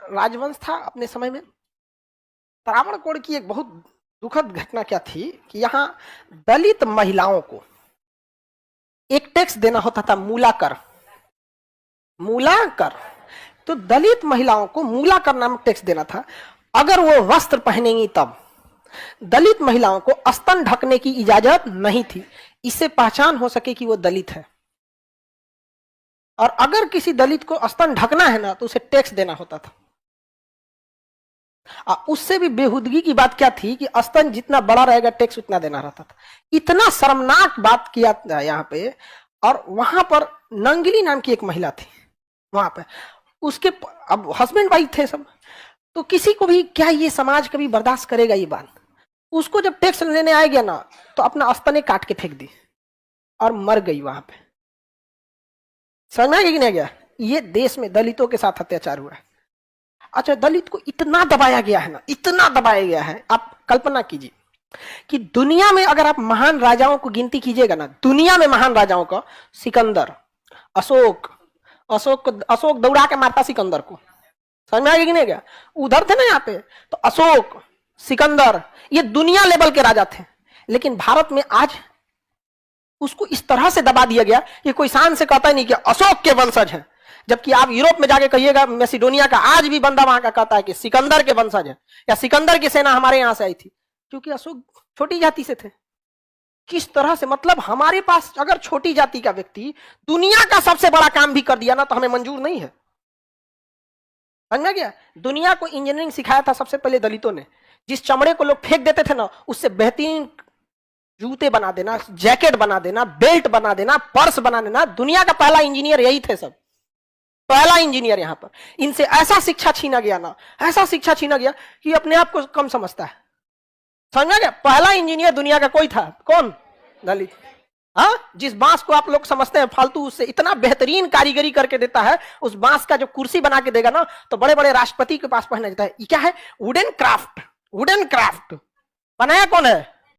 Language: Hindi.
राजवंश था अपने समय में। त्रावणकोर की एक बहुत दुखद घटना क्या थी कि यहाँ दलित महिलाओं को एक टैक्स देना होता था, मूलाकर। मूलाकर, तो दलित महिलाओं को मूलाकर नामक टैक्स देना था। अगर वो वस्त्र पहनेंगी तब। दलित महिलाओं को स्तन ढकने की इजाजत नहीं थी, इससे पहचान हो सके कि वो दलित है। और अगर किसी दलित को स्तन ढकना है ना तो उसे टैक्स देना होता था। उससे भी बेहुदगी की बात क्या थी कि स्तन जितना बड़ा रहेगा टैक्स उतना देना रहता था। इतना शर्मनाक बात किया यहाँ पे। और वहां पर नंगली नाम की एक महिला थी वहां पे, उसके अब हस्बैंड वाइफ थे सब, तो किसी को भी क्या ये समाज कभी बर्दाश्त करेगा ये बात। उसको जब टैक्स लेने आ गया ना तो अपना स्तने काट के फेंक दी और मर गई वहां पे। समझ में कि नहीं गया? ये देश में दलितों के साथ अत्याचार हुआ है। अच्छा, दलित को इतना दबाया गया है ना, इतना दबाया गया है। आप कल्पना कीजिए कि दुनिया में अगर आप महान राजाओं को गिनती कीजिएगा ना, दुनिया में महान राजाओं का, सिकंदर, अशोक दौड़ा के मारता सिकंदर को। समझ में आ गया कि नहीं गया? उधर थे ना यहाँ पे, तो अशोक, सिकंदर, ये दुनिया लेवल के राजा थे। लेकिन भारत में आज उसको इस तरह से दबा दिया गया कि कोई शान से कहता ही नहीं कि अशोक के वंशज हैं। जबकि आप यूरोप में जाके कहिएगा, मैसिडोनिया का आज भी बंदा वहां का कहता है कि सिकंदर के वंशज है, या सिकंदर की सेना हमारे यहां से आई थी, क्योंकि अशोक छोटी जाति से थे। किस तरह से, मतलब हमारे पास अगर छोटी जाति का व्यक्ति दुनिया का सबसे बड़ा काम भी कर दिया ना तो हमें मंजूर नहीं है। समझ में गया? दुनिया को इंजीनियरिंग सिखाया था सबसे पहले दलितों ने। जिस चमड़े को लोग फेंक देते थे ना, उससे बेहतरीन जूते बना देना, जैकेट बना देना, बेल्ट बना देना, पर्स बना देना। दुनिया का पहला इंजीनियर यही थे सब, पहला इंजीनियर यहाँ पर। इनसे ऐसा शिक्षा छीना गया ना, ऐसा शिक्षा छीना गया कि अपने आप को कम समझता है। समझ में गया? पहला इंजीनियर दुनिया का कोई था, कौन? दलित। हाँ, जिस बांस को आप लोग समझते हैं फालतू, उससे इतना बेहतरीन कारीगरी करके देता है। उस बांस का जो कुर्सी बना के देगा ना तो बड़े बड़े राष्ट्रपति के पास पहना जाता है। ये क्या है? Wooden craft. वुडन क्राफ्ट बनाया कौन है?